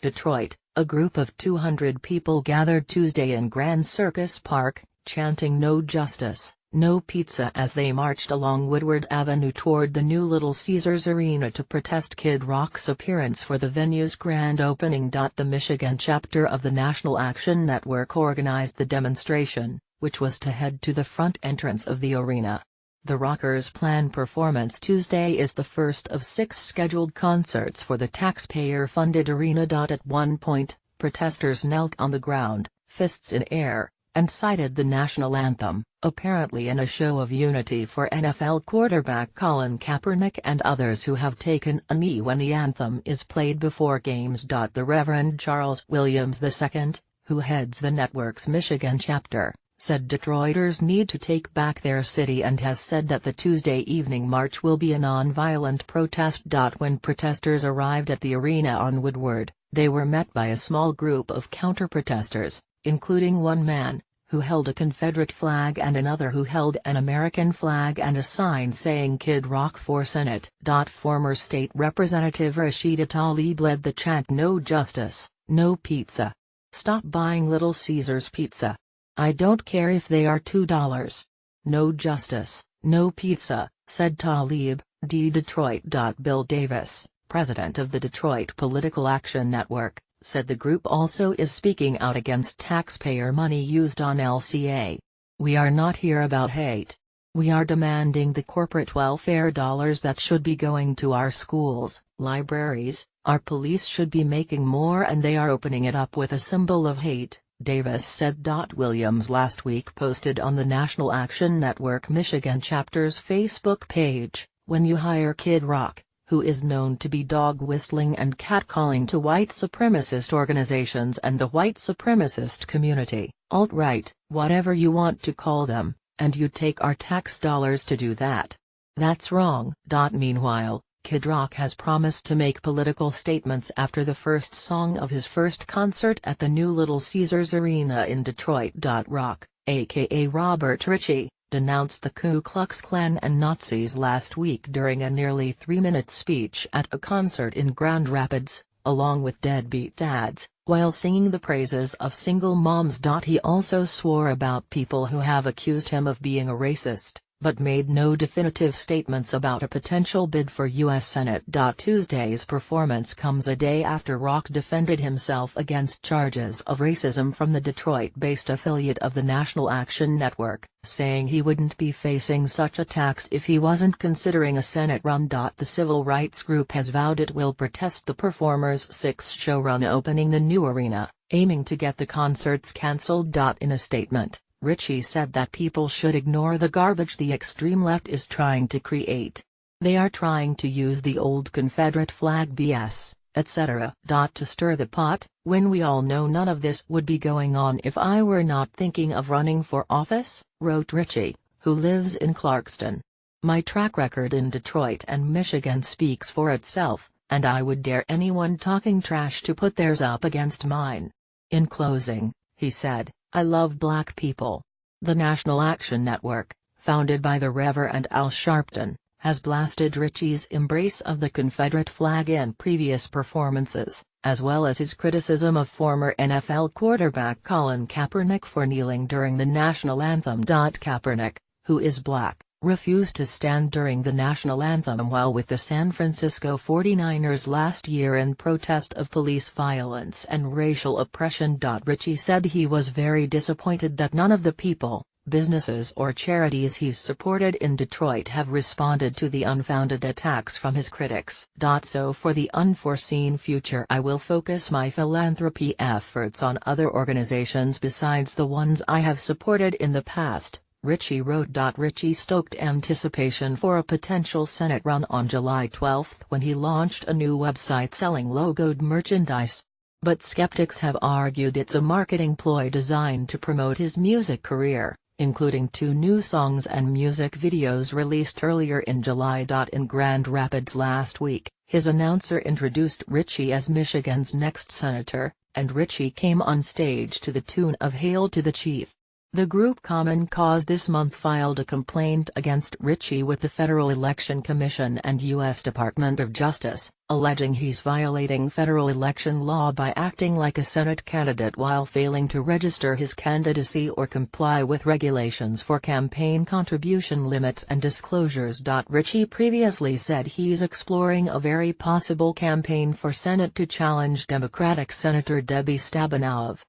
Detroit, a group of 200 people gathered Tuesday in Grand Circus Park, chanting "No Justice, No Pizza" as they marched along Woodward Avenue toward the new Little Caesars Arena to protest Kid Rock's appearance for the venue's grand opening. The Michigan chapter of the National Action Network organized the demonstration, which was to head to the front entrance of the arena. The Rockers' planned performance Tuesday is the first of 6 scheduled concerts for the taxpayer-funded arena. At one point, protesters knelt on the ground, fists in air, and cited the national anthem, apparently in a show of unity for NFL quarterback Colin Kaepernick and others who have taken a knee when the anthem is played before games. The Reverend Charles Williams II, who heads the network's Michigan chapter, said Detroiters need to take back their city and has said that the Tuesday evening march will be a non-violent protest. When protesters arrived at the arena on Woodward, they were met by a small group of counter-protesters, including one man, who held a Confederate flag and another who held an American flag and a sign saying "Kid Rock for Senate." Former State Representative Rashida Tlaib led the chant "No Justice, No Pizza. Stop buying Little Caesars pizza. I don't care if they are $2. No justice, no pizza," said Tlaib. Detroit. Bill Davis, president of the Detroit Political Action Network, said the group also is speaking out against taxpayer money used on LCA. "We are not here about hate. We are demanding the corporate welfare dollars that should be going to our schools, libraries, our police should be making more, and they are opening it up with a symbol of hate," Davis said. Williams last week posted on the National Action Network Michigan chapter's Facebook page, "When you hire Kid Rock, who is known to be dog whistling and catcalling to white supremacist organizations and the white supremacist community, alt-right, whatever you want to call them, and you take our tax dollars to do that. That's wrong." Meanwhile, Kid Rock has promised to make political statements after the first song of his first concert at the new Little Caesars Arena in Detroit. Rock, aka Robert Ritchie, denounced the Ku Klux Klan and Nazis last week during a nearly 3-minute speech at a concert in Grand Rapids, along with deadbeat dads, while singing the praises of single moms. He also swore about people who have accused him of being a racist, but made no definitive statements about a potential bid for U.S. Senate. Tuesday's performance comes a day after Rock defended himself against charges of racism from the Detroit-based affiliate of the National Action Network, saying he wouldn't be facing such attacks if he wasn't considering a Senate run. The civil rights group has vowed it will protest the performer's 6-show run opening the new arena, aiming to get the concerts cancelled. In a statement, Ritchie said that people should ignore the garbage the extreme left is trying to create. "They are trying to use the old Confederate flag BS, etc. To stir the pot, when we all know none of this would be going on if I were not thinking of running for office," wrote Ritchie, who lives in Clarkston. "My track record in Detroit and Michigan speaks for itself, and I would dare anyone talking trash to put theirs up against mine." In closing, he said, "I love black people." The National Action Network, founded by the Reverend Al Sharpton, has blasted Ritchie's embrace of the Confederate flag in previous performances, as well as his criticism of former NFL quarterback Colin Kaepernick for kneeling during the national anthem. Kaepernick, who is black, refused to stand during the national anthem while with the San Francisco 49ers last year in protest of police violence and racial oppression. Ritchie said he was very disappointed that none of the people, businesses or charities he's supported in Detroit have responded to the unfounded attacks from his critics. So for the unforeseen future, I will focus my philanthropy efforts on other organizations besides the ones I have supported in the past, Ritchie wrote. Ritchie stoked anticipation for a potential Senate run on July 12 when he launched a new website selling logoed merchandise. But skeptics have argued it's a marketing ploy designed to promote his music career, including 2 new songs and music videos released earlier in July. In Grand Rapids last week, his announcer introduced Ritchie as Michigan's next senator, and Ritchie came on stage to the tune of "Hail to the Chief." The group Common Cause this month filed a complaint against Ritchie with the Federal Election Commission and U.S. Department of Justice, alleging he's violating federal election law by acting like a Senate candidate while failing to register his candidacy or comply with regulations for campaign contribution limits and disclosures. Ritchie previously said he's exploring a very possible campaign for Senate to challenge Democratic Senator Debbie Stabenow of